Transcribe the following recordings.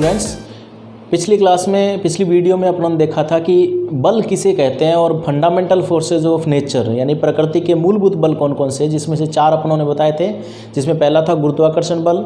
Students, पिछली video में अपन ने देखा था कि बल किसे कहते हैं और फंडामेंटल फोर्सेज ऑफ नेचर यानी प्रकृति के मूलभूत बल कौन कौन से, जिसमें से 4 अपनों ने बताए थे। जिसमें पहला था गुरुत्वाकर्षण बल,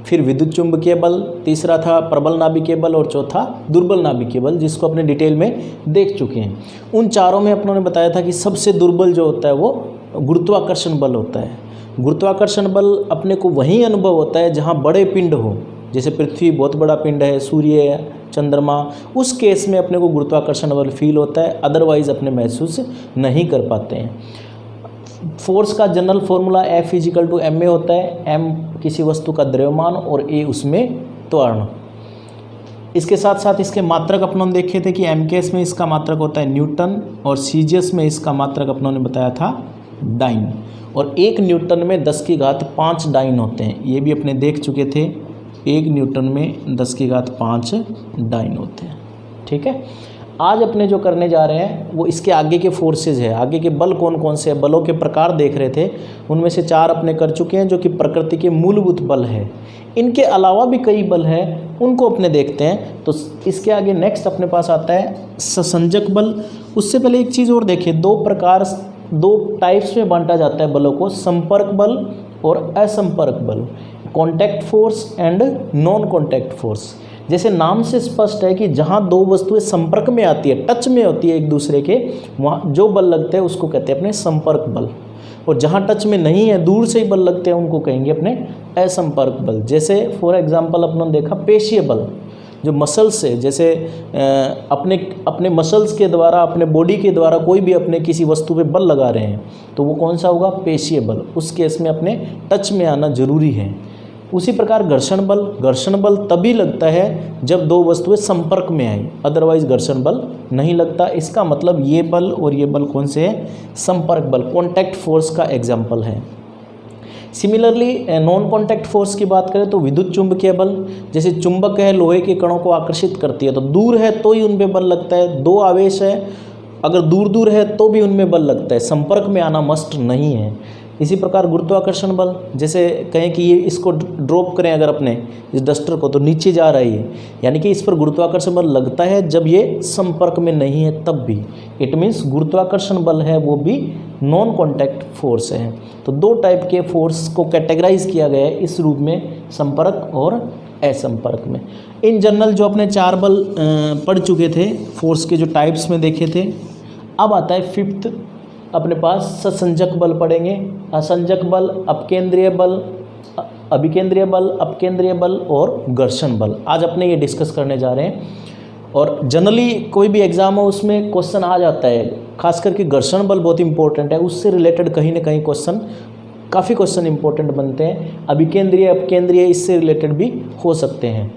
फिर विद्युत चुंबकीय बल, तीसरा था प्रबल नाभिकीय बल और चौथा दुर्बल नाभिकीय बल, जिसको अपने डिटेल में देख चुके हैं। उन चारों में अपनों ने बताया था कि सबसे दुर्बल जो होता है वो गुरुत्वाकर्षण बल होता है। गुरुत्वाकर्षण बल अपने को वहीं अनुभव होता है जहाँ बड़े पिंड हो, जैसे पृथ्वी बहुत बड़ा पिंड है, सूर्य, चंद्रमा, उस केस में अपने को गुरुत्वाकर्षण बल फील होता है, अदरवाइज अपने महसूस नहीं कर पाते हैं। फोर्स का जनरल फॉर्मूला F = ma होता है। m किसी वस्तु का द्रव्यमान और a उसमें त्वरण। इसके साथ साथ इसके मात्रक अपनों ने देखे थे कि mks में इसका मात्रक होता है न्यूटन और cgs में इसका मात्रक अपनों ने बताया था डाइन, और 1 न्यूटन में 10⁵ डाइन होते हैं। ये भी अपने देख चुके थे, 1 न्यूटन में 10⁵ डाइन होते हैं। ठीक है, आज अपने जो करने जा रहे हैं वो इसके आगे के फोर्सेज है। आगे के बल कौन कौन से हैं, बलों के प्रकार देख रहे थे, उनमें से 4 अपने कर चुके हैं जो कि प्रकृति के मूलभूत बल है। इनके अलावा भी कई बल हैं, उनको अपने देखते हैं। तो इसके आगे नेक्स्ट अपने पास आता है ससंजक बल। उससे पहले एक चीज़ और देखें, 2 टाइप्स में बांटा जाता है बलों को, संपर्क बल और असंपर्क बल, contact force and non contact force. जैसे नाम से स्पष्ट है कि जहाँ 2 वस्तुएं संपर्क में आती है, टच में होती है एक दूसरे के, वहाँ जो बल लगते हैं उसको कहते हैं अपने संपर्क बल, और जहाँ टच में नहीं है, दूर से ही बल लगते हैं, उनको कहेंगे अपने असंपर्क बल। जैसे फॉर एग्जांपल अपने देखा पेशीय बल, जो मसल्स से, जैसे अपने मसल्स के द्वारा, अपने बॉडी के द्वारा कोई भी अपने किसी वस्तु पे बल लगा रहे हैं, तो वो कौन सा होगा, पेशीय बल। उस केस में अपने टच में आना जरूरी है। उसी प्रकार घर्षण बल तभी लगता है जब 2 वस्तुएं संपर्क में आई, अदरवाइज घर्षण बल नहीं लगता। इसका मतलब ये बल और ये बल कौन से हैं, संपर्क बल, कॉन्टैक्ट फोर्स का एग्जाम्पल है। सिमिलरली नॉन कॉन्टैक्ट फोर्स की बात करें तो विद्युत चुंबकीय बल, जैसे चुंबक है, लोहे के कणों को आकर्षित करती है, तो दूर है तो ही उनपे बल लगता है। 2 आवेश है, अगर दूर दूर है तो भी उनमें बल लगता है, संपर्क में आना मस्ट नहीं है। इसी प्रकार गुरुत्वाकर्षण बल, जैसे कहें कि ये इसको ड्रॉप करें अगर अपने इस डस्टर को, तो नीचे जा रही है, यानी कि इस पर गुरुत्वाकर्षण बल लगता है जब ये संपर्क में नहीं है तब भी। इट मीन्स गुरुत्वाकर्षण बल है वो भी नॉन कॉन्टैक्ट फोर्स है। तो 2 टाइप के फोर्स को कैटेगराइज किया गया है इस रूप में, संपर्क और असंपर्क में। इन जनरल जो अपने 4 बल पढ़ चुके थे, फोर्स के जो टाइप्स में देखे थे। अब आता है 5th अपने पास ससंजक बल पढ़ेंगे। असंजक बल, अपकेंद्रीय बल, अभिकेंद्रीय बल, अपकेंद्रीय बल और घर्षण बल, आज अपने ये डिस्कस करने जा रहे हैं। और जनरली कोई भी एग्जाम हो उसमें क्वेश्चन आ जाता है, खास करके घर्षण बल बहुत इंपॉर्टेंट है, उससे रिलेटेड कहीं ना कहीं काफ़ी क्वेश्चन इंपॉर्टेंट बनते हैं। अभिकेंद्रीय, अपकेंद्रीय, इससे रिलेटेड भी हो सकते हैं।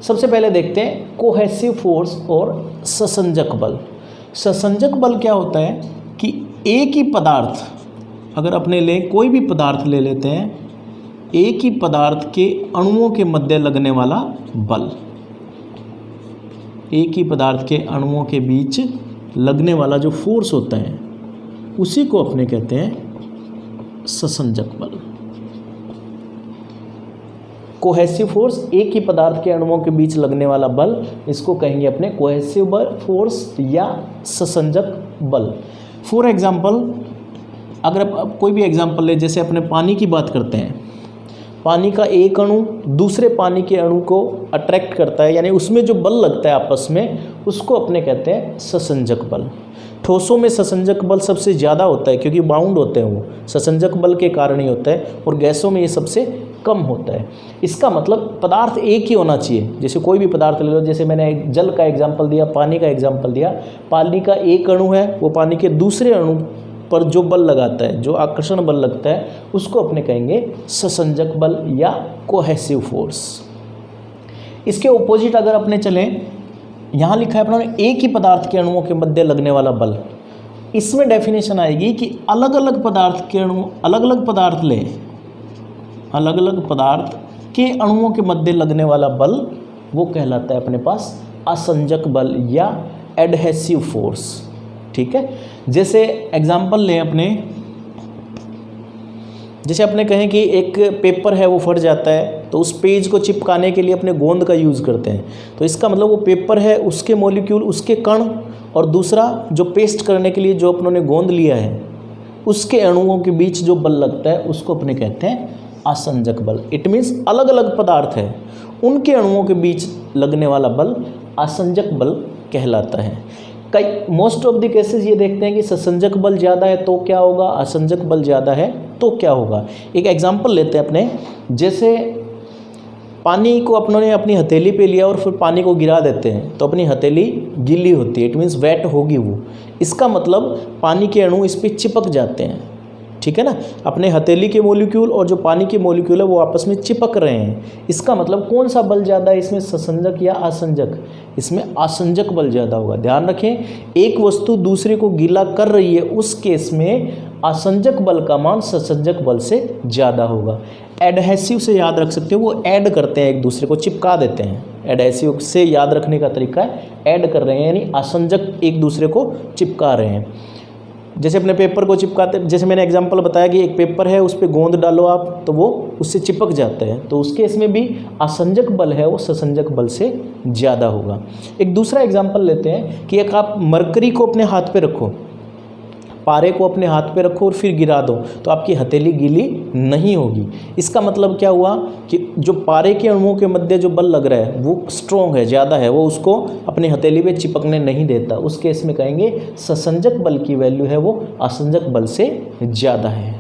सबसे पहले देखते हैं कोहेसिव फोर्स और ससंजक बल। ससंजक बल क्या होता है कि एक ही पदार्थ, अगर अपने लें कोई भी पदार्थ ले लेते हैं, एक ही पदार्थ के अणुओं के मध्य लगने वाला बल, एक ही पदार्थ के अणुओं के बीच लगने वाला जो फोर्स होता है उसी को अपने कहते हैं ससंजक बल। कोहेसिव फोर्स, एक ही पदार्थ के अणुओं के बीच लगने वाला बल, इसको कहेंगे अपने कोहेसिव बल फोर्स या ससंजक बल। फॉर एग्जाम्पल, अगर आप कोई भी एग्जाम्पल ले, जैसे अपने पानी की बात करते हैं, पानी का एक अणु दूसरे पानी के अणु को अट्रैक्ट करता है, यानी उसमें जो बल लगता है आपस में, उसको अपने कहते हैं ससंजक बल। ठोसों में ससंजक बल सबसे ज़्यादा होता है क्योंकि बाउंड होते हैं, वो ससंजक बल के कारण ही होता है, और गैसों में ये सबसे कम होता है। इसका मतलब पदार्थ एक ही होना चाहिए। जैसे कोई भी पदार्थ ले लो, जैसे मैंने जल का एग्जाम्पल दिया, पानी का एग्जाम्पल दिया, पानी का एक अणु है, वो पानी के दूसरे अणु पर जो बल लगाता है, जो आकर्षण बल लगता है, उसको अपने कहेंगे ससंजक बल या कोहेसिव फोर्स। इसके ऑपोजिट अगर अपने चलें, यहाँ लिखा है अपने एक ही पदार्थ के अणुओं के मध्य लगने वाला बल। इसमें डेफिनेशन आएगी कि अलग अलग पदार्थ के अणु, अलग अलग पदार्थ लें, अलग अलग पदार्थ के अणुओं के मध्य लगने वाला बल वो कहलाता है अपने पास असंजक बल या एडहेसिव फोर्स। ठीक है, जैसे एग्जाम्पल लें अपने, जैसे अपने कहें कि एक पेपर है वो फट जाता है तो उस पेज को चिपकाने के लिए अपने गोंद का यूज़ करते हैं, तो इसका मतलब वो पेपर है, उसके मॉलिक्यूल, उसके कण, और दूसरा जो पेस्ट करने के लिए जो अपनों ने गोंद लिया है उसके अणुओं के बीच जो बल लगता है उसको अपने कहते हैं आसंजक बल। इट मीन्स अलग अलग पदार्थ है, उनके अणुओं के बीच लगने वाला बल आसंजक बल कहलाता है। कई मोस्ट ऑफ द केसेस ये देखते हैं कि ससंजक बल ज़्यादा है तो क्या होगा, आसंजक बल ज़्यादा है तो क्या होगा। एक एग्जांपल लेते हैं अपने, जैसे पानी को अपनों ने अपनी हथेली पे लिया और फिर पानी को गिरा देते हैं तो अपनी हथेली गीली होती है, इट मीन्स वेट होगी वो। इसका मतलब पानी के अणु इस पर चिपक जाते हैं, ठीक है ना। अपने हथेली के मॉलिक्यूल और जो पानी के मॉलिक्यूल है वो आपस में चिपक रहे हैं। इसका मतलब कौन सा बल ज़्यादा है इसमें, ससंजक या आसंजक? इसमें आसंजक बल ज़्यादा होगा। ध्यान रखें, एक वस्तु दूसरे को गीला कर रही है उस केस में आसंजक बल का मान ससंजक बल से ज़्यादा होगा। एडहेसिव से याद रख सकते हो, वो ऐड करते हैं, एक दूसरे को चिपका देते हैं। एडहेसिव से याद रखने का तरीका है ऐड कर रहे हैं, यानी आसंजक एक दूसरे को चिपका रहे हैं। जैसे अपने पेपर को चिपकाते, जैसे मैंने एग्जांपल बताया कि एक पेपर है उस पर गोंद डालो आप तो वो उससे चिपक जाता है, तो उसके इसमें भी आसंजक बल है वो ससंजक बल से ज़्यादा होगा। एक दूसरा एग्जांपल लेते हैं कि एक आप मरकरी को अपने हाथ पे रखो, पारे को अपने हाथ पे रखो और फिर गिरा दो तो आपकी हथेली गीली नहीं होगी। इसका मतलब क्या हुआ कि जो पारे के अणुओं के मध्य जो बल लग रहा है वो स्ट्रॉन्ग है, ज़्यादा है, वो उसको अपनी हथेली पे चिपकने नहीं देता। उस केस में कहेंगे ससंजक बल की वैल्यू है वो आसंजक बल से ज़्यादा है।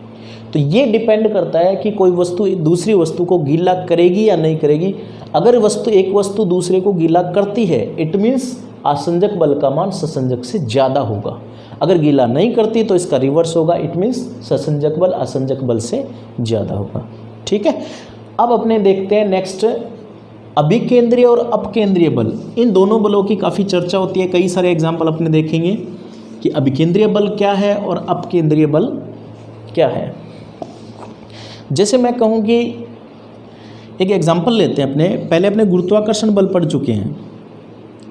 तो ये डिपेंड करता है कि कोई वस्तु दूसरी वस्तु को गीला करेगी या नहीं करेगी। अगर एक वस्तु दूसरे को गीला करती है इट मीन्स आसंजक बल का मान ससंजक से ज़्यादा होगा। अगर गीला नहीं करती तो इसका रिवर्स होगा, इट मीन्स ससंजक बल आसंजक बल से ज़्यादा होगा। ठीक है, अब अपने देखते हैं नेक्स्ट अभिकेंद्रीय और अपकेंद्रीय बल। इन दोनों बलों की काफ़ी चर्चा होती है, कई सारे एग्जाम्पल अपने देखेंगे कि अभिकेंद्रीय बल क्या है और अपकेंद्रीय बल क्या है। जैसे मैं कहूँ कि एक एग्जाम्पल लेते हैं, पहले अपने गुरुत्वाकर्षण बल पढ़ चुके हैं।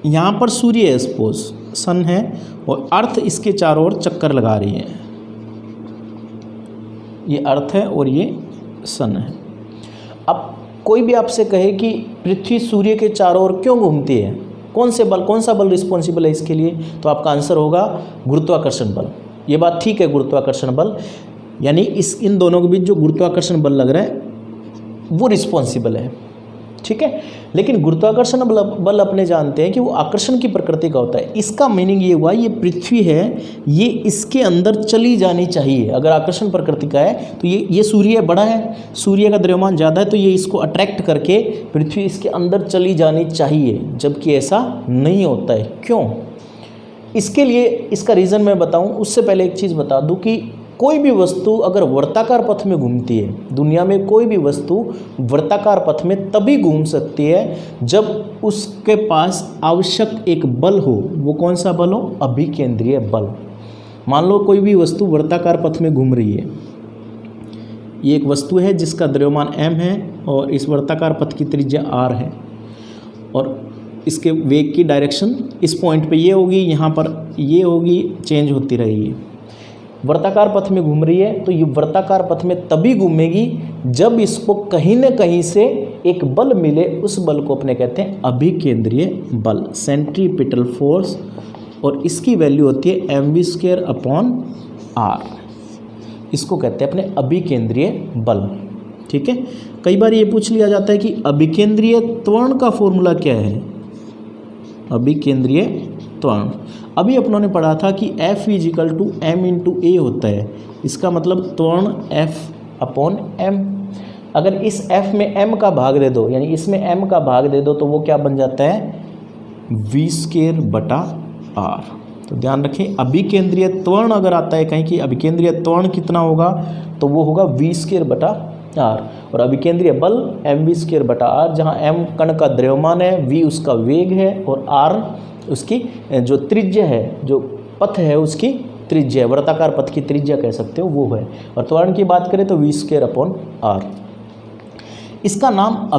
यहाँ पर सूर्य है, सपोज सन है और अर्थ इसके चारों ओर चक्कर लगा रही है। ये अर्थ है और ये सन है। अब कोई भी आपसे कहे कि पृथ्वी सूर्य के चारों ओर क्यों घूमती है, कौन सा बल रिस्पॉन्सिबल है इसके लिए, तो आपका आंसर होगा गुरुत्वाकर्षण बल। ये बात ठीक है, गुरुत्वाकर्षण बल यानी इन दोनों के बीच जो गुरुत्वाकर्षण बल लग रहा है वो रिस्पॉन्सिबल है, ठीक है। लेकिन गुरुत्वाकर्षण बल अपने जानते हैं कि वो आकर्षण की प्रकृति का होता है। इसका मीनिंग ये हुआ, ये पृथ्वी है, ये इसके अंदर चली जानी चाहिए। अगर आकर्षण प्रकृति का है तो ये सूर्य बड़ा है, सूर्य का द्रव्यमान ज़्यादा है, तो ये इसको अट्रैक्ट करके पृथ्वी इसके अंदर चली जानी चाहिए, जबकि ऐसा नहीं होता है। क्यों? इसके लिए इसका रीज़न मैं बताऊँ उससे पहले एक चीज़ बता दूँ कि कोई भी वस्तु अगर वर्ताकार पथ में घूमती है, दुनिया में कोई भी वस्तु वर्ताकार पथ में तभी घूम सकती है जब उसके पास आवश्यक एक बल हो। वो कौन सा बल हो? अभिकेंद्रीय बल। मान लो कोई भी वस्तु वर्ताकार पथ में घूम रही है, ये एक वस्तु है जिसका द्रव्यमान m है और इस वर्ताकार पथ की त्रिज्या r है और इसके वेग की डायरेक्शन इस पॉइंट पे ये होगी, यहाँ पर ये होगी, चेंज होती रहेगी। वर्ताकार पथ में घूम रही है तो ये वर्ताकार पथ में तभी घूमेगी जब इसको कहीं न कहीं से एक बल मिले। उस बल को अपने कहते हैं अभिकेंद्रीय बल, सेंट्रीपिटल फोर्स, और इसकी वैल्यू होती है mv²/r। इसको कहते हैं अपने अभिकेंद्रीय बल, ठीक है। कई बार ये पूछ लिया जाता है कि अभिकेंद्रीय त्वरण का फॉर्मूला क्या है। अभिकेंद्रीय त्वरण अभी अपनों ने पढ़ा था कि F = m/a होता है। इसका मतलब त्वरण F/m। अगर इस F में m का भाग दे दो, यानी इसमें m का भाग दे दो, तो वो क्या बन जाता है? v²/r। तो ध्यान रखें, अभिकेंद्रीय त्वरण अगर आता है कहीं कि अभिकेंद्रीय त्वरण कितना होगा तो वो होगा v²/r, और अभिकेंद्रीय बल mv²/r, जहाँ m कण का द्रव्यमान है, v उसका वेग है और r उसकी जो त्रिज्या है, जो पथ है उसकी त्रिज्या है, वर्ताकार पथ की त्रिज्या कह सकते हो वो है। और त्वरण की बात करें तो v²/r। इसका नाम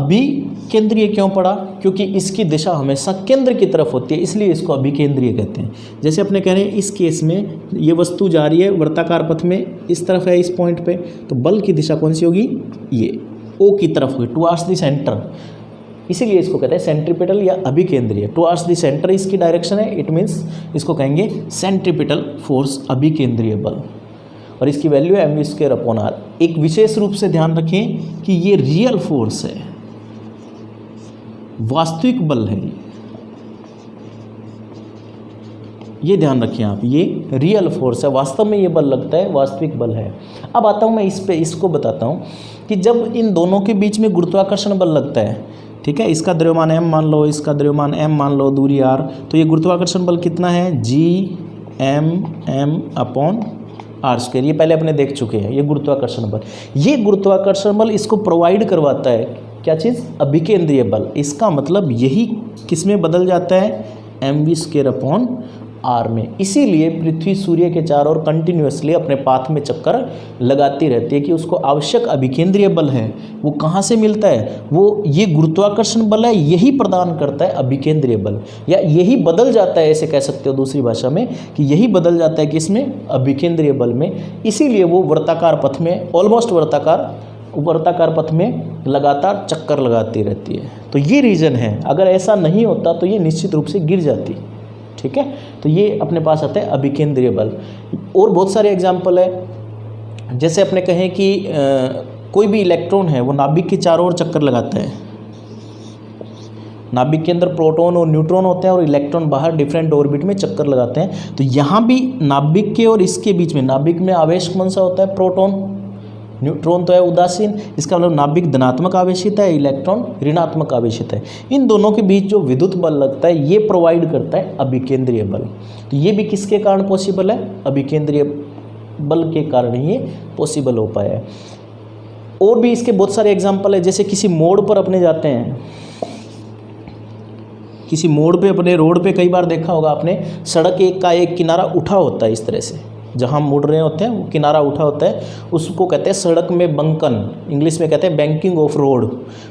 केंद्रीय क्यों पड़ा? क्योंकि इसकी दिशा हमेशा केंद्र की तरफ होती है, इसलिए इसको अभिकेंद्रीय कहते हैं। जैसे अपने कह रहे हैं इस केस में ये वस्तु जा रही है वर्ताकार पथ में, इस तरफ है इस पॉइंट पे, तो बल की दिशा कौन सी होगी? ये ओ की तरफ होगी, टुवार्ड्स द सेंटर, इसीलिए इसको कहते हैं सेंट्रीपिटल या अभिकेंद्रीय। टुवार्ड्स द सेंटर इसकी डायरेक्शन है, इट मीन्स इसको कहेंगे सेंट्रीपिटल फोर्स, अभिकेंद्रीय बल। और इसकी वैल्यू है mv²/r। एक विशेष रूप से ध्यान रखें कि ये रियल फोर्स है, वास्तविक बल है, ये ध्यान रखें आप, ये रियल फोर्स है, वास्तव में ये बल लगता है, वास्तविक बल है। अब आता हूँ मैं इसको बताता हूँ कि जब इन दोनों के बीच में गुरुत्वाकर्षण बल लगता है, ठीक है, इसका द्रव्यमान m मान लो, इसका द्रव्यमान m मान लो, दूरी r, तो ये गुरुत्वाकर्षण बल कितना है? Gm/r²। ये पहले अपने देख चुके हैं, ये गुरुत्वाकर्षण बल। ये गुरुत्वाकर्षण बल इसको प्रोवाइड करवाता है क्या चीज़? अभिकेंद्रीय बल। इसका मतलब यही किस में बदल जाता है? mv²/r में। इसीलिए पृथ्वी सूर्य के चारों ओर कंटिन्यूसली अपने पाथ में चक्कर लगाती रहती है कि उसको आवश्यक अभिकेंद्रीय बल है वो कहाँ से मिलता है? वो ये गुरुत्वाकर्षण बल है, यही प्रदान करता है अभिकेंद्रीय बल, या यही बदल जाता है, ऐसे कह सकते हो दूसरी भाषा में कि यही बदल जाता है कि इसमें अभिकेंद्रीय बल में। इसीलिए वो वर्ताकार पथ में, ऑलमोस्ट वर्ताकार पथ में लगातार चक्कर लगाती रहती है। तो ये रीज़न है, अगर ऐसा नहीं होता तो ये निश्चित रूप से गिर जाती। ठीक है, तो ये अपने पास आता है अभिकेंद्रीय बल। और बहुत सारे एग्जाम्पल है, जैसे अपने कहें कि कोई भी इलेक्ट्रॉन है वो नाभिक के चारों ओर चक्कर लगाता है। नाभिक के अंदर प्रोटॉन और न्यूट्रॉन होते हैं और इलेक्ट्रॉन बाहर डिफरेंट ऑर्बिट में चक्कर लगाते हैं। तो यहाँ भी नाभिक के और इसके बीच में, नाभिक में आवेश कौन सा होता है? प्रोटॉन। न्यूट्रॉन तो है उदासीन, इसका मतलब नाभिक धनात्मक आवेशित है, इलेक्ट्रॉन ऋणात्मक आवेशित है। इन दोनों के बीच जो विद्युत बल लगता है ये प्रोवाइड करता है अभिकेंद्रीय बल। तो ये भी किसके कारण पॉसिबल है? अभिकेंद्रीय बल के कारण ये पॉसिबल हो पाया है। और भी इसके बहुत सारे एग्जाम्पल है, जैसे किसी मोड़ पर अपने जाते हैं, किसी मोड़ पे, अपने रोड पे कई बार देखा होगा आपने, सड़क का एक किनारा उठा होता है, इस तरह से जहाँ मुड़ रहे होते हैं वो किनारा उठा होता है, उसको कहते हैं सड़क में बंकन, इंग्लिश में कहते हैं बैंकिंग ऑफ रोड।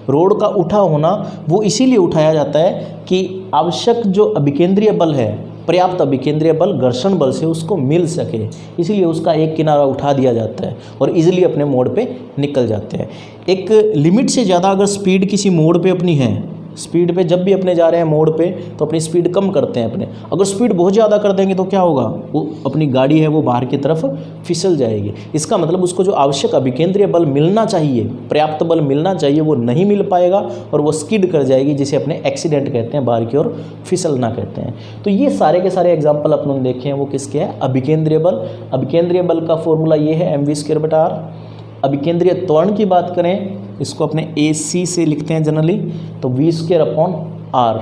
रोड का उठा होना वो इसीलिए उठाया जाता है कि आवश्यक जो अभिकेंद्रीय बल है, पर्याप्त अभिकेंद्रीय बल घर्षण बल से उसको मिल सके, इसीलिए उसका एक किनारा उठा दिया जाता है और इजीली अपने मोड़ पे निकल जाते हैं। एक लिमिट से ज़्यादा अगर स्पीड किसी मोड़ पे अपनी है, स्पीड पे जब भी अपने जा रहे हैं मोड़ पे तो अपनी स्पीड कम करते हैं अपने। अगर स्पीड बहुत ज़्यादा कर देंगे तो क्या होगा? वो अपनी गाड़ी है वो बाहर की तरफ फिसल जाएगी। इसका मतलब उसको जो आवश्यक अभिकेंद्रीय बल मिलना चाहिए, पर्याप्त बल मिलना चाहिए, वो नहीं मिल पाएगा और वो स्किड कर जाएगी, जिसे अपने एक्सीडेंट कहते हैं, बाहर की ओर फिसलना कहते हैं। तो ये सारे के सारे एग्जाम्पल अपन देखे हैं वो किसके हैं? अभिकेंद्रीय बल। अभिकेंद्रीय बल का फॉर्मूला ये है mv²/r। अभिकेंद्रीय त्वरण की बात करें, इसको अपने AC से लिखते हैं जनरली, तो v²/r।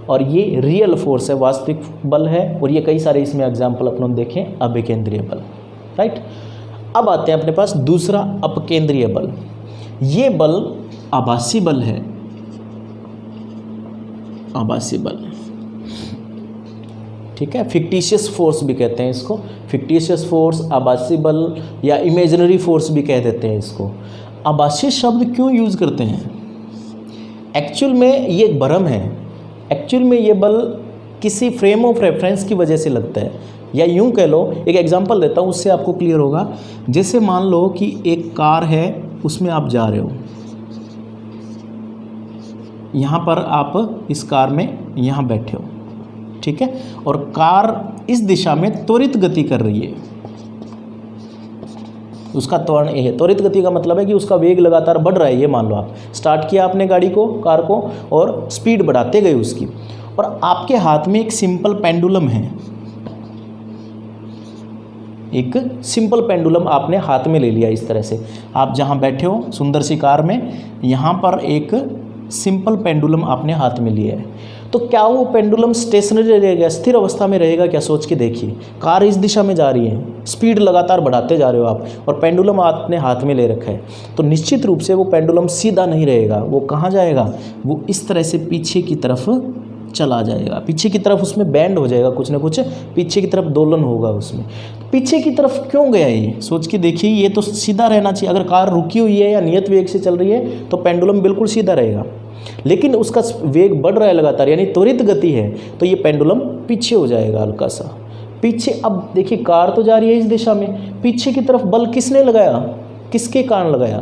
और ये रियल फोर्स है, वास्तविक बल है। और ये कई सारे इसमें एग्जाम्पल अपन देखें अभिकेंद्रीय बल, राइट। अब आते हैं अपने पास दूसरा अपकेंद्रीय बल। ये बल आभासी बल है, आभासी बल, ठीक है। फिक्टिशियस फोर्स भी कहते हैं इसको, फिक्टिशियस फोर्स, आभासी बल या इमेजिनरी फोर्स भी कह देते हैं इसको। आभासी शब्द क्यों यूज़ करते हैं? एक्चुअल में ये एक भ्रम है। एक्चुअल में ये बल किसी फ्रेम ऑफ रेफरेंस की वजह से लगता है, या यूं कह लो, एक एग्जांपल देता हूँ उससे आपको क्लियर होगा। जैसे मान लो कि एक कार है, उसमें आप जा रहे हो, यहाँ पर आप इस कार में यहाँ बैठे हो, ठीक है, और कार इस दिशा में त्वरित गति कर रही है, उसका त्वरण ए है। त्वरित गति का मतलब है कि उसका वेग लगातार बढ़ रहा है। ये मान लो आप स्टार्ट किया आपने गाड़ी को, कार को, और स्पीड बढ़ाते गए उसकी, और आपके हाथ में एक सिंपल पेंडुलम है, एक सिंपल पेंडुलम आपने हाथ में ले लिया। इस तरह से आप जहाँ बैठे हो सुंदर सी कार में, यहाँ पर एक सिंपल पेंडुलम आपने हाथ में लिया है। तो क्या वो पेंडुलम स्टेशनरी रहेगा, स्थिर अवस्था में रहेगा क्या? सोच के देखिए, कार इस दिशा में जा रही है, स्पीड लगातार बढ़ाते जा रहे हो आप, और पेंडुलम आपने हाथ में ले रखा है, तो निश्चित रूप से वो पेंडुलम सीधा नहीं रहेगा। वो कहाँ जाएगा? वो इस तरह से पीछे की तरफ चला जाएगा, पीछे की तरफ उसमें बैंड हो जाएगा, कुछ ना कुछ पीछे की तरफ दोलन होगा उसमें। पीछे की तरफ क्यों गया ये, सोच के देखिए। ये तो सीधा रहना चाहिए, अगर कार रुकी हुई है या नियत वेग से चल रही है तो पेंडुलम बिल्कुल सीधा रहेगा, लेकिन उसका वेग बढ़ रहा है लगातार, यानी त्वरित गति है, तो ये पेंडुलम पीछे हो जाएगा हल्का सा पीछे। अब देखिए कार तो जा रही है इस दिशा में, पीछे की तरफ बल किसने लगाया, किसके कारण लगाया,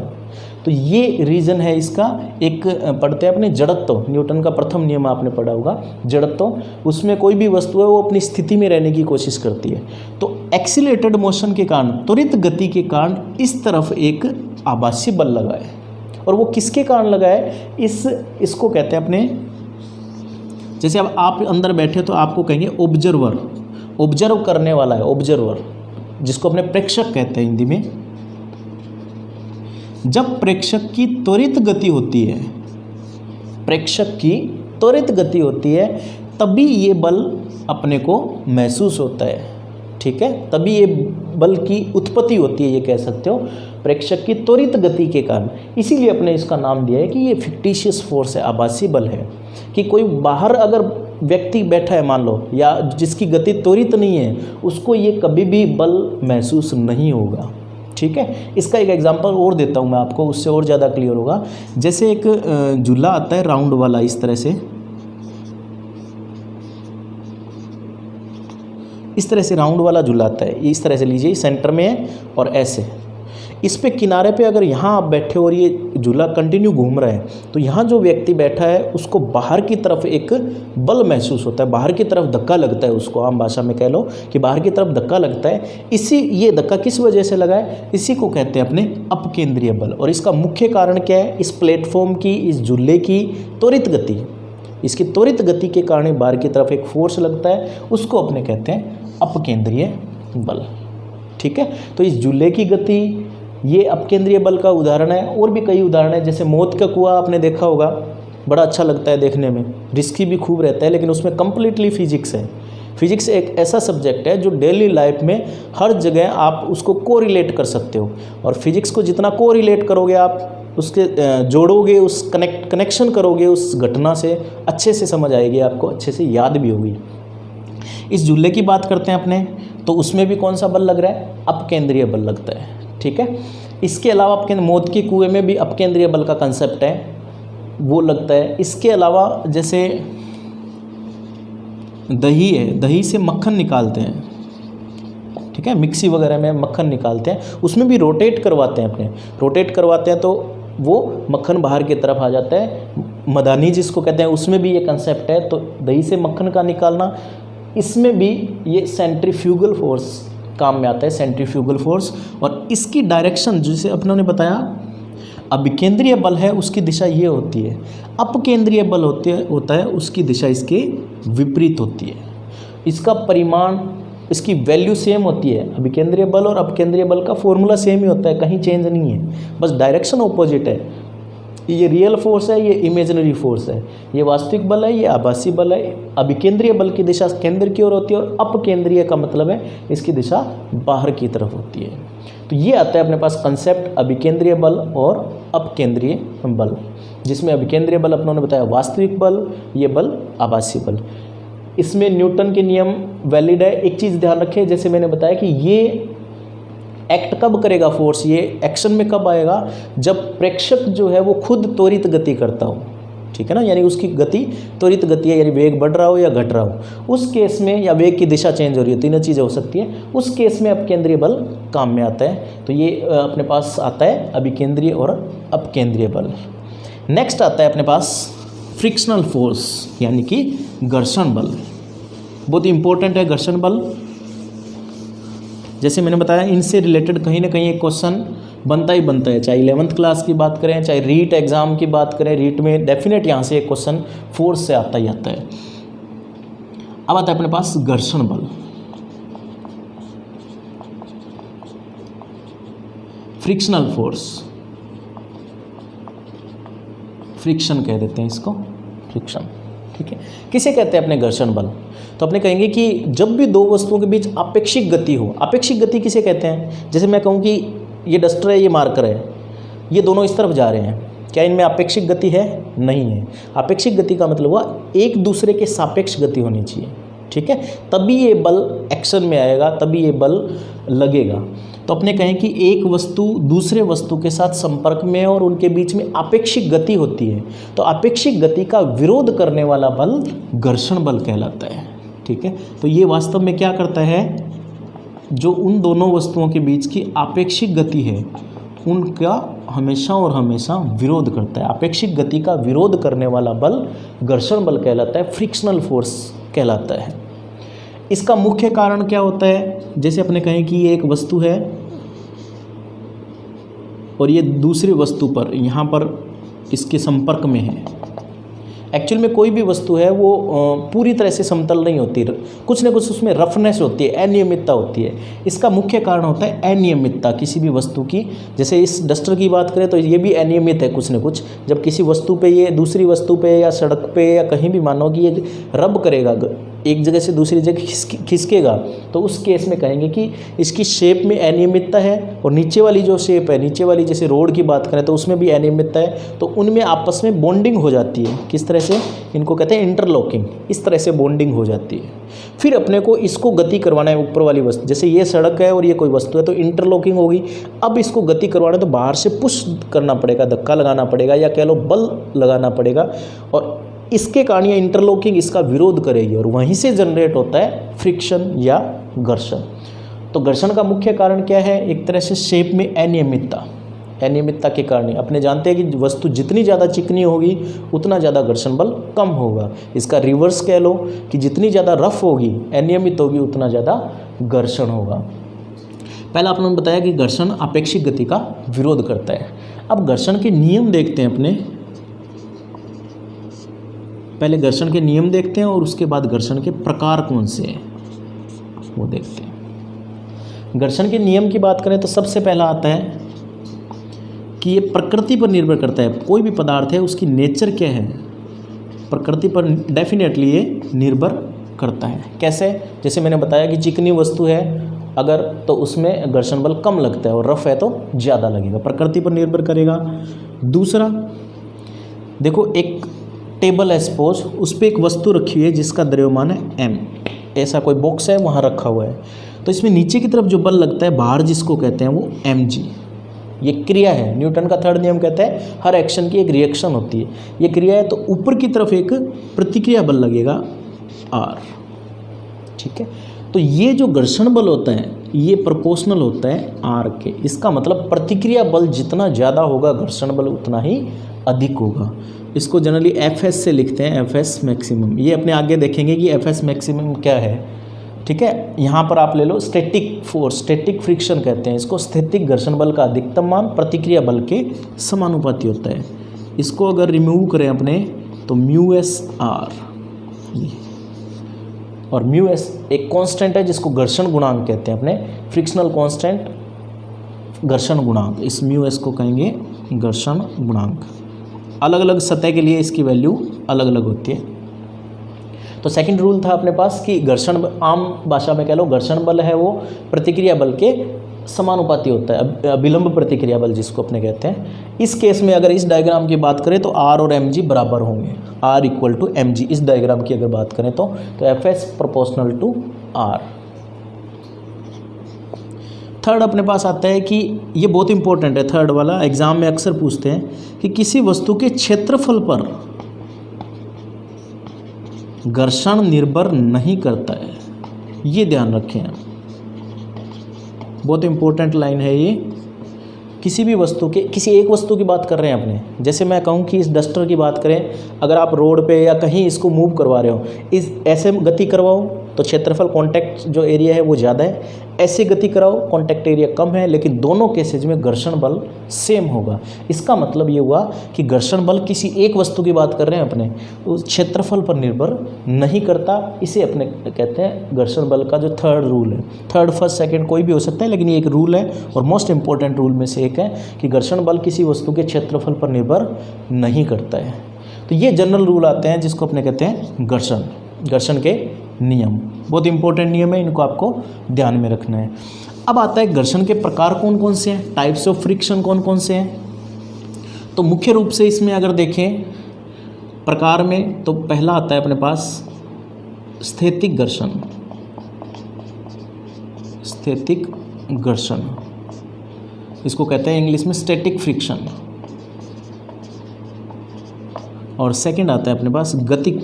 तो ये रीज़न है इसका। एक पढ़ते हैं अपने जड़त्व, न्यूटन का प्रथम नियम आपने पढ़ा होगा जड़त्व, उसमें कोई भी वस्तु है वो अपनी स्थिति में रहने की कोशिश करती है। तो एक्सीलरेटेड मोशन के कारण, त्वरित गति के कारण इस तरफ एक आभासी बल लगा है, और वो किसके कारण लगा है, इसको कहते हैं अपने, जैसे अब आप अंदर बैठे तो आपको कहेंगे ऑब्जर्वर, ऑब्जर्व करने वाला है ऑब्जर्वर, जिसको अपने प्रेक्षक कहते हैं हिंदी में। जब प्रेक्षक की त्वरित गति होती है, प्रेक्षक की त्वरित गति होती है, तभी ये बल अपने को महसूस होता है, ठीक है, तभी ये बल की उत्पत्ति होती है, ये कह सकते हो प्रेक्षक की त्वरित गति के कारण। इसीलिए अपने इसका नाम दिया है कि ये फिक्टिशियस फोर्स है, आभासी बल है, कि कोई बाहर अगर व्यक्ति बैठा है मान लो, या जिसकी गति त्वरित नहीं है, उसको ये कभी भी बल महसूस नहीं होगा, ठीक है। इसका एक एग्जांपल और देता हूँ मैं आपको, उससे और ज़्यादा क्लियर होगा। जैसे एक झूला आता है राउंड वाला, इस तरह से राउंड वाला झूला आता है, इस तरह से लीजिए, सेंटर में है और ऐसे इस पे किनारे पे अगर यहाँ आप बैठे और ये झूला कंटिन्यू घूम रहा है, तो यहाँ जो व्यक्ति बैठा है उसको बाहर की तरफ एक बल महसूस होता है, बाहर की तरफ धक्का लगता है, उसको आम भाषा में कह लो कि बाहर की तरफ धक्का लगता है। ये धक्का किस वजह से लगा है, इसी को कहते हैं अपने अपकेंद्रीय बल। और इसका मुख्य कारण क्या है, इस प्लेटफॉर्म की, इस झूले की त्वरित गति, इसकी त्वरित गति के कारण बाहर की तरफ एक फोर्स लगता है, उसको अपने कहते हैं अपकेंद्रीय बल, ठीक है। तो इस झूले की गति ये अपकेंद्रीय बल का उदाहरण है। और भी कई उदाहरण है, जैसे मौत का कुआं आपने देखा होगा, बड़ा अच्छा लगता है देखने में, रिस्की भी खूब रहता है, लेकिन उसमें कम्प्लीटली फिजिक्स है। फिजिक्स एक ऐसा सब्जेक्ट है जो डेली लाइफ में हर जगह आप उसको कोरिलेट कर सकते हो, और फिजिक्स को जितना कोरिलेट करोगे आप, उसके जोड़ोगे, उस कनेक्शन करोगे उस घटना से, अच्छे से समझ आएगी आपको, अच्छे से याद भी होगी। इस झूले की बात करते हैं अपने, तो उसमें भी कौन सा बल लग रहा है, अपकेंद्रीय बल लगता है, ठीक है। इसके अलावा आपके मौत के कुएं में भी अपकेंद्रीय बल का कंसेप्ट है, वो लगता है। इसके अलावा जैसे दही है, दही से मक्खन निकालते हैं, ठीक है, मिक्सी वगैरह में मक्खन निकालते हैं, उसमें भी रोटेट करवाते हैं अपने, रोटेट करवाते हैं तो वो मक्खन बाहर की तरफ आ जाता है, मदानी जिसको कहते हैं, उसमें भी ये कंसेप्ट है। तो दही से मक्खन का निकालना, इसमें भी ये सेंट्रीफ्यूगल फोर्स काम में आता है, सेंट्रीफ्यूगल फोर्स। और इसकी डायरेक्शन जिसे अपनों ने बताया अभिकेंद्रीय बल है, उसकी दिशा ये होती है, अपकेंद्रीय बल होता है उसकी दिशा इसके विपरीत होती है। इसका परिमाण, इसकी वैल्यू सेम होती है, अभिकेंद्रीय बल और अपकेंद्रीय बल का फॉर्मूला सेम ही होता है, कहीं चेंज नहीं है, बस डायरेक्शन ऑपोजिट है। ये रियल फोर्स है, ये इमेजिनरी फोर्स है, ये वास्तविक बल है, ये आभासी बल है। अभिकेंद्रीय बल की दिशा केंद्र की ओर होती है, और अपकेंद्रीय का मतलब है इसकी दिशा बाहर की तरफ होती है। तो ये आता है अपने पास कंसेप्ट अभिकेंद्रीय बल और अपकेंद्रीय बल, जिसमें अभिकेंद्रीय बल अपनों ने बताया वास्तविक बल, ये बल आभासी बल। इसमें न्यूटन के नियम वैलिड है। एक चीज़ ध्यान रखें, जैसे मैंने बताया कि ये एक्ट कब करेगा फोर्स, ये एक्शन में कब आएगा, जब प्रेक्षक जो है वो खुद त्वरित गति करता हो, ठीक है ना, यानी उसकी गति त्वरित गति है, यानी वेग बढ़ रहा हो या घट रहा हो, उस केस में, या वेग की दिशा चेंज हो रही है, तीनों चीज़ें हो सकती है, उस केस में अपकेंद्रीय बल काम में आता है। तो ये अपने पास आता है अभिकेंद्रीय और अपकेंद्रीय बल। नेक्स्ट आता है अपने पास फ्रिक्शनल फोर्स, यानी कि घर्षण बल। बहुत इंपॉर्टेंट है घर्षण बल। जैसे मैंने बताया, इनसे रिलेटेड कहीं ना कहीं एक क्वेश्चन बनता ही बनता है, चाहे 11th क्लास की बात करें, चाहे रीट एग्ज़ाम की बात करें, रीट में डेफिनेट यहाँ से एक क्वेश्चन फोर्स से आता ही आता है। अब आता है अपने पास घर्षण बल, फ्रिक्शनल फोर्स, फ्रिक्शन कह देते हैं इसको, फ्रिक्शन, ठीक है। किसे कहते हैं अपने घर्षण बल, तो अपने कहेंगे कि जब भी दो वस्तुओं के बीच आपेक्षिक गति हो। आपेक्षिक गति किसे कहते हैं, जैसे मैं कहूँ कि ये डस्टर है, ये मार्कर है, ये दोनों इस तरफ जा रहे हैं, क्या इनमें आपेक्षिक गति है, नहीं है। आपेक्षिक गति का मतलब हुआ एक दूसरे के सापेक्ष गति होनी चाहिए, ठीक है, तभी ये बल एक्शन में आएगा, तभी ये बल लगेगा। तो अपने कहें कि एक वस्तु दूसरे वस्तु के साथ संपर्क में और उनके बीच में आपेक्षिक गति होती है, तो आपेक्षिक गति का विरोध करने वाला बल घर्षण बल कहलाता है। ठीक है, तो ये वास्तव में क्या करता है, जो उन दोनों वस्तुओं के बीच की आपेक्षिक गति है उनका हमेशा और हमेशा विरोध करता है। आपेक्षिक गति का विरोध करने वाला बल घर्षण बल कहलाता है, फ्रिक्शनल फोर्स कहलाता है। इसका मुख्य कारण क्या होता है, जैसे अपने कहें कि ये एक वस्तु है और ये दूसरी वस्तु पर यहाँ पर इसके संपर्क में है। एक्चुअल में कोई भी वस्तु है वो पूरी तरह से समतल नहीं होती, कुछ ना कुछ उसमें रफनेस होती है, अनियमितता होती है। इसका मुख्य कारण होता है अनियमितता किसी भी वस्तु की। जैसे इस डस्टर की बात करें तो ये भी अनियमित है कुछ न कुछ। जब किसी वस्तु पे ये दूसरी वस्तु पे या सड़क पे या कहीं भी मानो कि ये रब करेगा, एक जगह से दूसरी जगह खिसकेगा, तो उस केस में कहेंगे कि इसकी शेप में अनियमितता है। और नीचे वाली जो शेप है, नीचे वाली जैसे रोड की बात करें तो उसमें भी अनियमितता है, तो उनमें आपस में बॉन्डिंग हो जाती है। किस तरह से, इनको कहते हैं इंटरलॉकिंग, इस तरह से बॉन्डिंग हो जाती है। फिर अपने को इसको गति करवाना है ऊपर वाली वस्तु, जैसे ये सड़क है और ये कोई वस्तु है तो इंटरलॉकिंग होगी। अब इसको गति करवाना है तो बाहर से पुश करना पड़ेगा, धक्का लगाना पड़ेगा या कह लो बल लगाना पड़ेगा, और इसके कारण ये इंटरलॉकिंग इसका विरोध करेगी और वहीं से जनरेट होता है फ्रिक्शन या घर्षण। तो घर्षण का मुख्य कारण क्या है, एक तरह से शेप में अनियमितता, अनियमितता के कारण। अपने जानते हैं कि वस्तु जितनी ज़्यादा चिकनी होगी उतना ज़्यादा घर्षण बल कम होगा। इसका रिवर्स कह लो कि जितनी ज़्यादा रफ होगी, अनियमित होगी, उतना ज़्यादा घर्षण होगा। पहला आपने बताया कि घर्षण आपेक्षिक गति का विरोध करता है। अब घर्षण के नियम देखते हैं अपने, पहले घर्षण के नियम देखते हैं और उसके बाद घर्षण के प्रकार कौन से हैं वो देखते हैं। घर्षण के नियम की बात करें तो सबसे पहला आता है कि ये प्रकृति पर निर्भर करता है। कोई भी पदार्थ है उसकी नेचर क्या है, प्रकृति पर डेफिनेटली ये निर्भर करता है। कैसे, जैसे मैंने बताया कि चिकनी वस्तु है अगर तो उसमें घर्षण बल कम लगता है और रफ है तो ज़्यादा लगेगा, प्रकृति पर निर्भर करेगा। दूसरा देखो, एक टेबल है सपोज, उस पर एक वस्तु रखी हुई है जिसका द्रव्यमान है m, ऐसा कोई बॉक्स है वहाँ रखा हुआ है, तो इसमें नीचे की तरफ जो बल लगता है बाहर जिसको कहते हैं वो mg, ये क्रिया है। न्यूटन का थर्ड नियम कहता है हर एक्शन की एक रिएक्शन होती है, ये क्रिया है। तो ऊपर की तरफ एक प्रतिक्रिया बल लगेगा r, ठीक है। तो ये जो घर्षण बल होता है ये प्रोपोर्शनल होता है r के। इसका मतलब प्रतिक्रिया बल जितना ज़्यादा होगा घर्षण बल उतना ही अधिक होगा। इसको जनरली Fs से लिखते हैं, Fs मैक्सिमम। ये अपने आगे देखेंगे कि Fs मैक्सिमम क्या है, ठीक है। यहाँ पर आप ले लो स्टैटिक फोर्स, स्टैटिक फ्रिक्शन कहते हैं इसको। स्थैतिक घर्षण बल का अधिकतम मान प्रतिक्रिया बल के समानुपाती होता है। इसको अगर रिमूव करें अपने तो μs(r), और μs एक कांस्टेंट है जिसको घर्षण गुणांक कहते हैं अपने, फ्रिक्शनल कांस्टेंट, घर्षण गुणांक। इस μs को कहेंगे घर्षण गुणांक। अलग अलग सतह के लिए इसकी वैल्यू अलग अलग होती है। तो सेकंड रूल था अपने पास कि घर्षण, आम भाषा में कह लो घर्षण बल है वो प्रतिक्रिया बल के समानुपाती होता है, विलंब प्रतिक्रिया बल जिसको अपने कहते हैं। इस केस में अगर इस डायग्राम की बात करें तो r और mg बराबर होंगे, r इक्वल टू mg। इस डायग्राम की अगर बात करें तो Fs proportional to r। Third अपने पास आता है कि ये बहुत इंपॉर्टेंट है, थर्ड वाला एग्जाम में अक्सर पूछते हैं कि किसी वस्तु के क्षेत्रफल पर घर्षण निर्भर नहीं करता है। ये ध्यान रखें, बहुत इंपॉर्टेंट लाइन है ये। किसी भी वस्तु के, किसी एक वस्तु की बात कर रहे हैं अपने, जैसे मैं कहूँ कि इस डस्टर की बात करें, अगर आप रोड पे या कहीं इसको मूव करवा रहे हो, इस ऐसे गति करवाओ तो क्षेत्रफल कॉन्टैक्ट जो एरिया है वो ज़्यादा है, ऐसे गति कराओ कॉन्टैक्ट एरिया कम है, लेकिन दोनों केसेज में घर्षण बल सेम होगा। इसका मतलब ये हुआ कि घर्षण बल किसी एक वस्तु की बात कर रहे हैं अपने, उस क्षेत्रफल पर निर्भर नहीं करता। इसे अपने कहते हैं घर्षण बल का जो थर्ड रूल है। थर्ड, फर्स्ट, सेकंड कोई भी हो सकता है, लेकिन ये एक रूल है और मोस्ट इंपॉर्टेंट रूल में से एक है कि घर्षण बल किसी वस्तु के क्षेत्रफल पर निर्भर नहीं करता है। तो ये जनरल रूल आते हैं जिसको अपने कहते हैं घर्षण के नियम। बहुत इंपॉर्टेंट नियम है, इनको आपको ध्यान में रखना है। अब आता है घर्षण के प्रकार कौन कौन से हैं, टाइप्स ऑफ फ्रिक्शन कौन कौन से हैं। तो मुख्य रूप से इसमें अगर देखें प्रकार में तो पहला आता है अपने पास स्थैतिक घर्षण, स्थैतिक घर्षण इसको कहते हैं इंग्लिश में स्टैटिक फ्रिक्शन। और सेकंड आता है अपने पास गतिक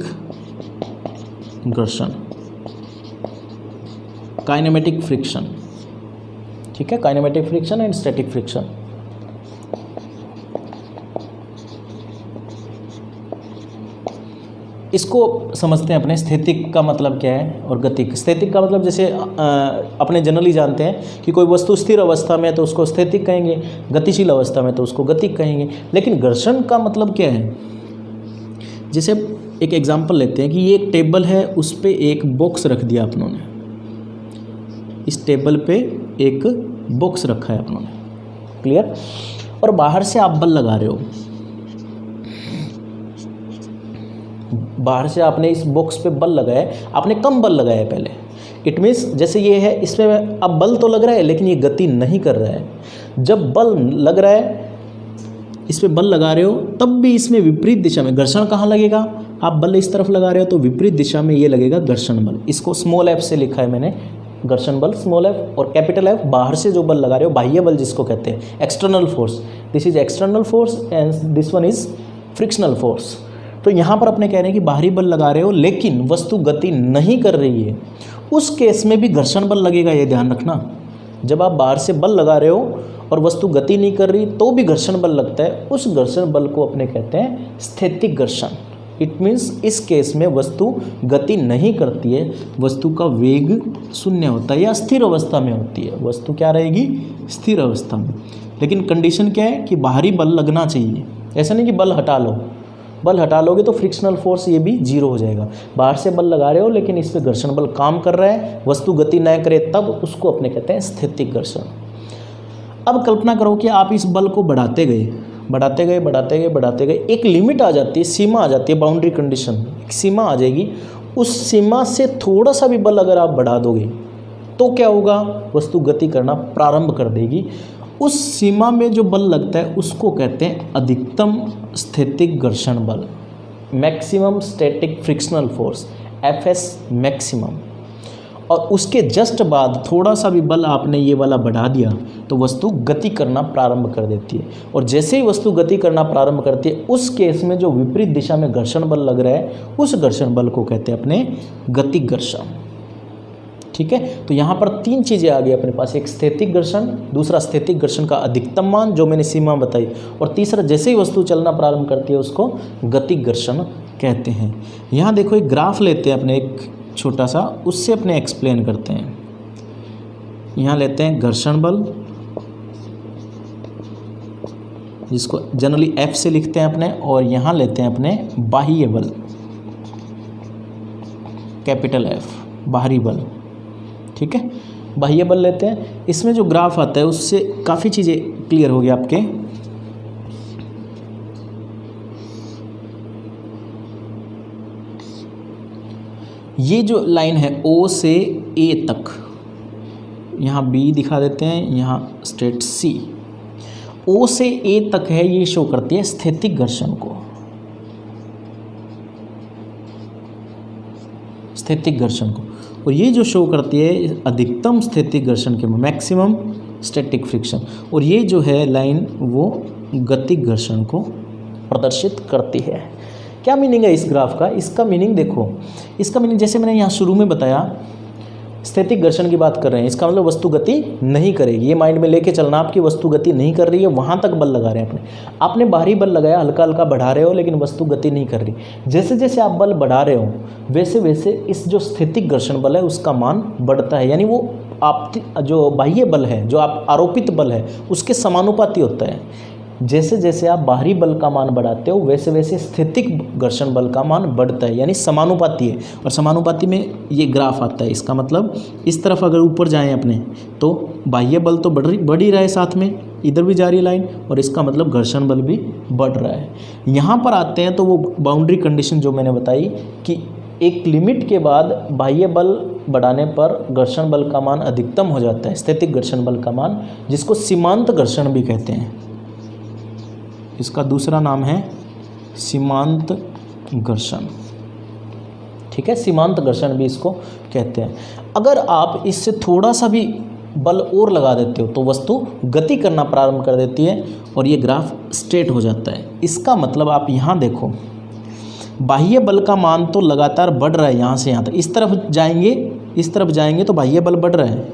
घर्षण, काइनेमेटिक फ्रिक्शन। ठीक है, kinematic friction and static friction. इसको समझते हैं अपने। स्थैतिक का मतलब क्या है और गतिक। स्थैतिक का मतलब जैसे अपने जनरली जानते हैं कि कोई वस्तु स्थिर अवस्था में है तो उसको स्थैतिक कहेंगे, गतिशील अवस्था में तो उसको गतिक कहेंगे। लेकिन घर्षण का मतलब क्या है? जैसे एक एग्जांपल लेते हैं कि ये एक टेबल है, उस पर एक बॉक्स रख दिया अपनों ने। इस टेबल पे एक बॉक्स रखा है अपनों ने, क्लियर। और बाहर से आप बल लगा रहे हो, बाहर से आपने इस बॉक्स पे बल लगाया, आपने कम बल लगाया है पहले। इट मीन्स जैसे ये है, इसमें अब बल तो लग रहा है लेकिन ये गति नहीं कर रहा है। जब बल लग रहा है, इस पे बल लगा रहे हो, तब भी इसमें विपरीत दिशा में घर्षण कहाँ लगेगा? आप बल इस तरफ लगा रहे हो तो विपरीत दिशा में ये लगेगा घर्षण बल। इसको स्मॉल एफ से लिखा है मैंने, घर्षण बल स्मॉल एफ, और कैपिटल एफ बाहर से जो बल लगा रहे हो, बाह्य बल जिसको कहते हैं, external force. This is external force and this one is frictional force. तो यहाँ पर अपने कह रहे हैं कि बाहरी बल लगा रहे हो लेकिन वस्तु गति नहीं कर रही है, उस केस में भी घर्षण बल लगेगा, ये ध्यान रखना। जब आप बाहर से बल लगा रहे हो और वस्तु गति नहीं कर रही तो भी घर्षण बल लगता है, उस घर्षण बल को अपने कहते हैं स्थैतिक घर्षण। इट मीन्स इस केस में वस्तु गति नहीं करती है, वस्तु का वेग शून्य होता है या स्थिर अवस्था में होती है। वस्तु क्या रहेगी? स्थिर अवस्था में। लेकिन कंडीशन क्या है कि बाहरी बल लगना चाहिए। ऐसा नहीं कि बल हटा लो, बल हटा लोगे तो फ्रिक्शनल फोर्स ये भी जीरो हो जाएगा। बाहर से बल लगा रहे हो लेकिन इस पर घर्षण बल काम कर रहा है, वस्तु गति न करे, तब उसको अपने कहते हैं स्थैतिक घर्षण। अब कल्पना करो कि आप इस बल को बढ़ाते गए, बढ़ाते गए, बढ़ाते गए, बढ़ाते गए, एक लिमिट आ जाती है, सीमा आ जाती है, बाउंड्री कंडीशन, एक सीमा आ जाएगी। उस सीमा से थोड़ा सा भी बल अगर आप बढ़ा दोगे तो क्या होगा? वस्तु गति करना प्रारंभ कर देगी। उस सीमा में जो बल लगता है उसको कहते हैं अधिकतम स्थैतिक घर्षण बल, maximum static frictional force, FS maximum. और उसके जस्ट बाद थोड़ा सा भी बल आपने ये वाला बढ़ा दिया तो वस्तु गति करना प्रारंभ कर देती है। और जैसे ही वस्तु गति करना प्रारंभ करती है, उस केस में जो विपरीत दिशा में घर्षण बल लग रहा है, उस घर्षण बल को कहते हैं अपने गतिक घर्षण। ठीक है, तो यहाँ पर तीन चीज़ें आ गई अपने पास, एक स्थैतिक घर्षण, दूसरा स्थैतिक घर्षण का अधिकतम मान जो मैंने सीमा बताई, और तीसरा जैसे ही वस्तु चलना प्रारंभ करती है उसको गतिक घर्षण कहते हैं। यहाँ देखो एक ग्राफ लेते हैं अपने, एक छोटा सा, उससे अपने एक्सप्लेन करते हैं। यहाँ लेते हैं घर्षण बल, जिसको जनरली एफ से लिखते हैं अपने, और यहाँ लेते हैं अपने बाह्य बल, कैपिटल एफ, बाहरी बल। ठीक है, बाह्य बल लेते हैं। इसमें जो ग्राफ आता है उससे काफ़ी चीज़ें क्लियर हो गई आपके। ये जो लाइन है O से A तक, यहाँ B दिखा देते हैं, यहाँ स्ट्रेट C, O से A तक है, ये शो करती है स्थैतिक घर्षण को, स्थैतिक घर्षण को। और ये जो शो करती है अधिकतम स्थैतिक घर्षण के, मैक्सिमम स्टैटिक फ्रिक्शन। और ये जो है लाइन वो गतिक घर्षण को प्रदर्शित करती है। क्या मीनिंग है इस ग्राफ का? इसका मीनिंग देखो, इसका मीनिंग जैसे मैंने यहाँ शुरू में बताया, स्थैतिक घर्षण की बात कर रहे हैं, इसका मतलब वस्तु गति नहीं करेगी। ये माइंड में लेके चलना, आपकी वस्तु गति नहीं कर रही है, वहाँ तक बल लगा रहे हैं आपने बाहरी बल लगाया, हल्का हल्का बढ़ा रहे हो, लेकिन वस्तु गति नहीं कर रही। जैसे जैसे आप बल बढ़ा रहे हो वैसे वैसे इस जो स्थैतिक घर्षण बल है उसका मान बढ़ता है, यानी वो आप जो बाह्य बल है, जो आप आरोपित बल है, उसके समानुपाती होता है। जैसे जैसे आप बाहरी बल का मान बढ़ाते हो वैसे वैसे स्थैतिक घर्षण बल का मान बढ़ता है, यानी समानुपाती है। और समानुपाती में ये ग्राफ आता है, इसका मतलब इस तरफ अगर ऊपर जाएं अपने तो बाह्य बल तो बढ़ ही रहा है, साथ में इधर भी जा रही लाइन, और इसका मतलब घर्षण बल भी बढ़ रहा है। यहाँ पर आते हैं तो वो बाउंड्री कंडीशन जो मैंने बताई कि एक लिमिट के बाद बाह्य बल बढ़ाने पर घर्षण बल का मान अधिकतम हो जाता है, स्थैतिक घर्षण बल का मान, जिसको सीमांत घर्षण भी कहते हैं। इसका दूसरा नाम है सीमांत घर्षण। ठीक है, सीमांत घर्षण भी इसको कहते हैं। अगर आप इससे थोड़ा सा भी बल और लगा देते हो तो वस्तु गति करना प्रारंभ कर देती है और ये ग्राफ स्ट्रेट हो जाता है। इसका मतलब आप यहाँ देखो, बाह्य बल का मान तो लगातार बढ़ रहा है यहाँ से यहाँ तक, इस तरफ जाएंगे तो बाह्य बल बढ़ रहा है,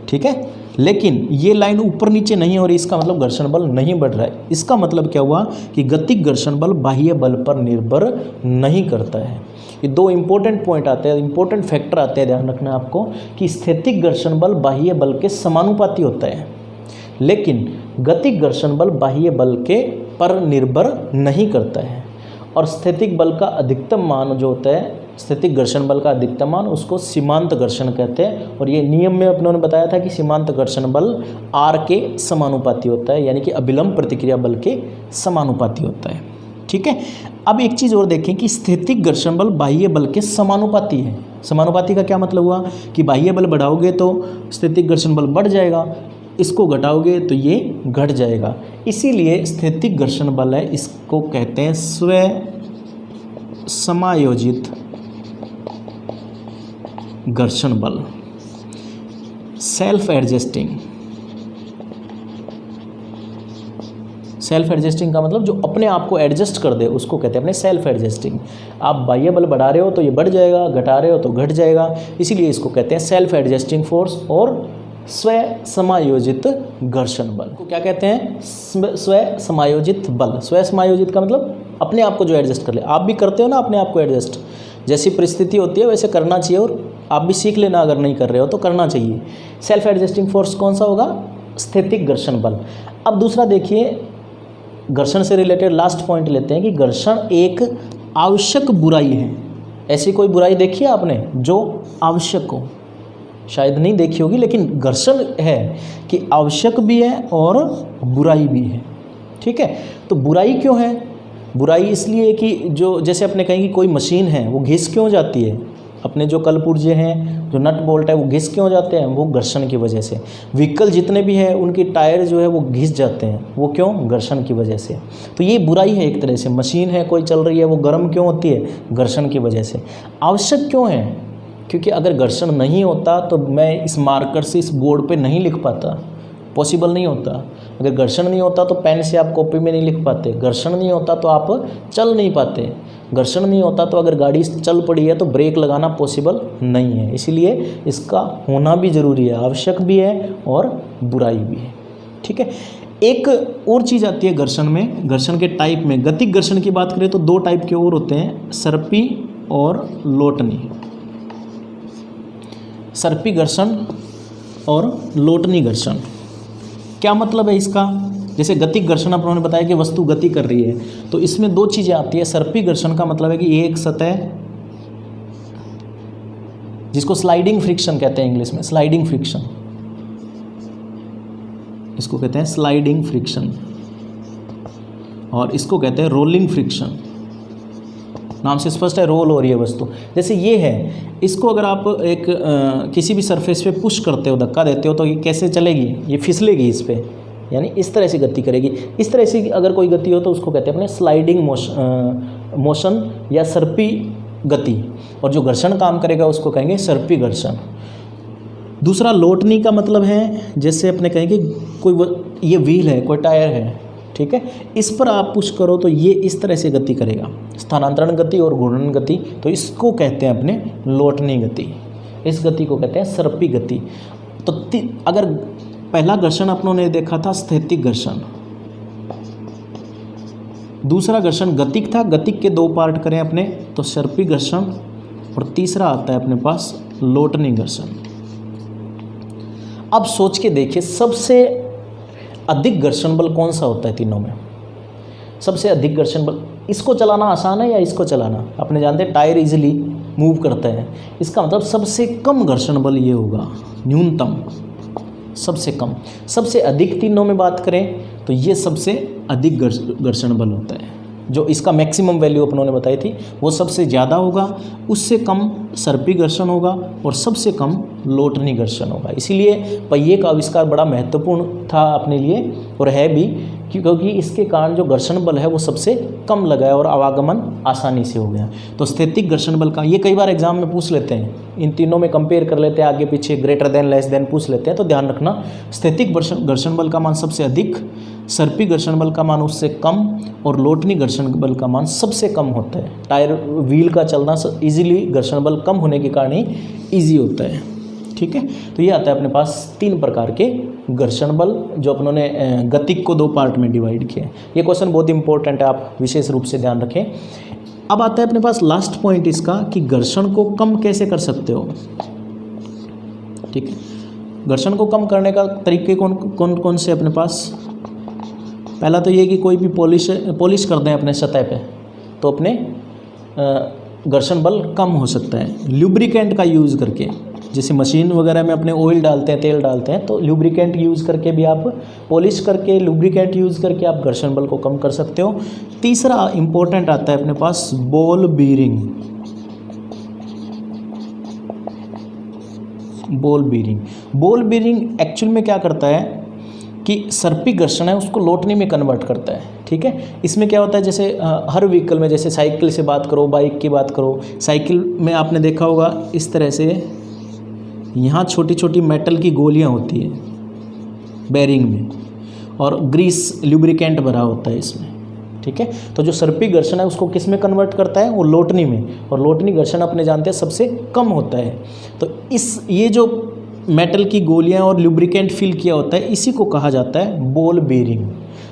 ठीक है, लेकिन ये लाइन ऊपर नीचे नहीं हो रही, इसका मतलब घर्षण बल नहीं बढ़ रहा है। इसका मतलब क्या हुआ कि गतिक घर्षण बल बाह्य बल पर निर्भर नहीं करता है। ये दो इंपॉर्टेंट पॉइंट आते हैं, इंपॉर्टेंट फैक्टर आते हैं, ध्यान रखना आपको कि स्थैतिक घर्षण बल बाह्य बल के समानुपाती होता है, लेकिन गतिक घर्षण बल बाह्य बल के पर निर्भर नहीं करता है। और स्थैतिक बल का अधिकतम मान जो होता है, स्थैतिक घर्षण बल का अधिकतम मान, उसको सीमांत घर्षण कहते हैं। और ये नियम में अपनों ने बताया था कि सीमांत घर्षण बल R के समानुपाती होता है, यानी कि अभिलंब प्रतिक्रिया बल के समानुपाती होता है, ठीक है। अब एक चीज़ और देखें कि स्थैतिक घर्षण बल बाह्य बल के समानुपाती है। समानुपाती का क्या मतलब हुआ कि बाह्य बल बढ़ाओगे तो स्थैतिक घर्षण बल बढ़ जाएगा, इसको घटाओगे तो ये घट जाएगा। इसीलिए स्थैतिक घर्षण बल है, इसको कहते हैं स्वयं समायोजित घर्षण बल, सेल्फ एडजस्टिंग। सेल्फ एडजस्टिंग का मतलब जो अपने आप को एडजस्ट कर दे उसको कहते हैं अपने सेल्फ एडजस्टिंग। आप बाह्य बल बढ़ा रहे हो तो ये बढ़ जाएगा, घटा रहे हो तो घट जाएगा, इसीलिए इसको कहते हैं सेल्फ एडजस्टिंग फोर्स और स्वयं समायोजित घर्षण बल को क्या कहते हैं, स्वयं समायोजित बल। स्वयं समायोजित का मतलब अपने आप को जो एडजस्ट कर ले। आप भी करते हो ना अपने आप को एडजस्ट, जैसी परिस्थिति होती है वैसे करना चाहिए, और आप भी सीख लेना, अगर नहीं कर रहे हो तो करना चाहिए। सेल्फ एडजस्टिंग फोर्स कौन सा होगा, स्थैतिक घर्षण बल। अब दूसरा देखिए, घर्षण से रिलेटेड लास्ट पॉइंट लेते हैं कि घर्षण एक आवश्यक बुराई है। ऐसी कोई बुराई देखी है आपने जो आवश्यक हो? शायद नहीं देखी होगी, लेकिन घर्षण है कि आवश्यक भी है और बुराई भी है, ठीक है। तो बुराई क्यों है? बुराई इसलिए कि जो जैसे अपने कहें कि कोई मशीन है वो घिस क्यों जाती है, अपने जो कल पुर्जे हैं, जो नट बोल्ट है वो घिस क्यों जाते हैं, वो घर्षण की वजह से। व्हीकल जितने भी हैं उनकी टायर जो है वो घिस जाते हैं, वो क्यों, घर्षण की वजह से। तो ये बुराई है एक तरह से। मशीन है कोई चल रही है, वो गर्म क्यों होती है, घर्षण की वजह से। आवश्यक क्यों है, क्योंकि अगर घर्षण नहीं होता तो मैं इस मार्कर से इस बोर्ड पे नहीं लिख पाता, पॉसिबल नहीं होता। अगर घर्षण नहीं होता तो पेन से आप कॉपी में नहीं लिख पाते, घर्षण नहीं होता तो आप चल नहीं पाते, घर्षण नहीं होता तो अगर गाड़ी चल पड़ी है तो ब्रेक लगाना पॉसिबल नहीं है। इसीलिए इसका होना भी ज़रूरी है, आवश्यक भी है और बुराई भी है, ठीक है। एक और चीज़ आती है घर्षण में, घर्षण के टाइप में। गतिक घर्षण की बात करें तो दो टाइप के और होते हैं, सर्पी और लोटनी। सर्पी घर्षण और लोटनी घर्षण, क्या मतलब है इसका? जैसे गतिक घर्षण अपन ने बताया कि वस्तु गति कर रही है, तो इसमें दो चीज़ें आती है। सर्पी घर्षण का मतलब है कि एक सतह, जिसको स्लाइडिंग फ्रिक्शन कहते हैं इंग्लिश में, स्लाइडिंग फ्रिक्शन, इसको कहते हैं स्लाइडिंग फ्रिक्शन, और इसको कहते हैं रोलिंग फ्रिक्शन। नाम से स्पष्ट है, रोल हो रही है वस्तु। जैसे ये है, इसको अगर आप एक किसी भी सरफेस पे पुश करते हो, धक्का देते हो, तो ये कैसे चलेगी, ये फिसलेगी इस पर, यानी इस तरह से गति करेगी। इस तरह से अगर कोई गति हो तो उसको कहते हैं अपने स्लाइडिंग मोशन या सर्पी गति, और जो घर्षण काम करेगा उसको कहेंगे सर्पी घर्षण। दूसरा लोटनी का मतलब है, जैसे अपने कहेंगे कोई ये व्हील है, कोई टायर है, ठीक है, इस पर आप पुश करो तो ये इस तरह से गति करेगा, स्थानांतरण गति और घूर्णन गति, तो इसको कहते हैं अपने लोटनी गति। इस गति को कहते हैं सर्पी गति। तो अगर पहला घर्षण अपनों ने देखा था स्थैतिक घर्षण, दूसरा घर्षण गतिक था, गतिक के दो पार्ट करें अपने तो सर्पी घर्षण, और तीसरा आता है अपने पास लोटनी घर्षण। अब सोच के देखिए सबसे अधिक घर्षण बल कौन सा होता है तीनों में? सबसे अधिक घर्षण बल, इसको चलाना आसान है या इसको चलाना? अपने जानते हैं टायर इजीली मूव करता है, इसका मतलब सबसे कम घर्षण बल ये होगा, न्यूनतम, सबसे कम। सबसे अधिक तीनों में बात करें तो ये सबसे अधिक घर्षण बल होता है। जो इसका मैक्सिमम वैल्यू अपनों ने बताई थी वो सबसे ज़्यादा होगा, उससे कम सर्पी घर्षण होगा और सबसे कम लोटनी घर्षण होगा। इसीलिए पहिए का आविष्कार बड़ा महत्वपूर्ण था अपने लिए और है भी, क्योंकि इसके कारण जो घर्षण बल है वो सबसे कम लगा है और आवागमन आसानी से हो गया। तो स्थैतिक घर्षण बल का ये कई बार एग्जाम में पूछ लेते हैं, इन तीनों में कंपेयर कर लेते हैं, आगे पीछे ग्रेटर देन लेस देन पूछ लेते हैं। तो ध्यान रखना, स्थैतिक घर्षण बल का मान सबसे अधिक, सर्पी घर्षण बल का मान उससे कम और लोटनी घर्षण बल का मान सबसे कम होता है। टायर व्हील का चलना इजीली घर्षण बल कम होने के कारण ही ईजी होता है। ठीक है, तो ये आता है अपने पास 3 प्रकार के घर्षण बल जो अपनों गतिक को 2 पार्ट में डिवाइड किया है। ये क्वेश्चन बहुत इंपॉर्टेंट है, आप विशेष रूप से ध्यान रखें। अब आता है अपने पास लास्ट पॉइंट इसका कि घर्षण को कम कैसे कर सकते हो। ठीक है, घर्षण को कम करने का तरीके कौन से अपने पास। पहला तो ये कि कोई भी पॉलिश कर दें अपने सतह पे तो अपने घर्षण बल कम हो सकता है। ल्यूब्रिकेंट का यूज़ करके, जैसे मशीन वगैरह में अपने ऑयल डालते हैं, तेल डालते हैं, तो ल्यूब्रिकेंट यूज़ करके भी आप पॉलिश करके, लुब्रिकेंट यूज़ करके आप घर्षण बल को कम कर सकते हो। तीसरा इंपॉर्टेंट आता है अपने पास ball bearing. Ball bearing actual में क्या करता है कि सर्पी घर्षण है उसको लोटनी में कन्वर्ट करता है। ठीक है, इसमें क्या होता है, जैसे हर व्हीकल में, जैसे साइकिल से बात करो, बाइक की बात करो, साइकिल में आपने देखा होगा इस तरह से यहाँ छोटी छोटी मेटल की गोलियाँ होती है बेरिंग में और ग्रीस लुब्रिकेंट भरा होता है इसमें। ठीक है, तो जो सर्पी घर्षण है उसको किस में कन्वर्ट करता है, वो लोटनी में, और लोटनी घर्षण अपने जानते हैं सबसे कम होता है। तो ये जो मेटल की गोलियां और लुब्रिकेंट फिल किया होता है इसी को कहा जाता है बॉल बेरिंग।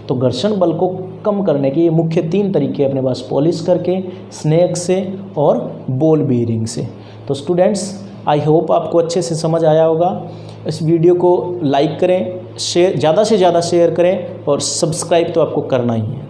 तो घर्षण बल को कम करने के ये मुख्य 3 तरीके अपने पास, पॉलिश करके, स्नेक से और बॉल बेरिंग से। तो स्टूडेंट्स, आई होप आपको अच्छे से समझ आया होगा। इस वीडियो को लाइक करें, शेयर, ज़्यादा से ज़्यादा शेयर करें और सब्सक्राइब तो आपको करना ही है।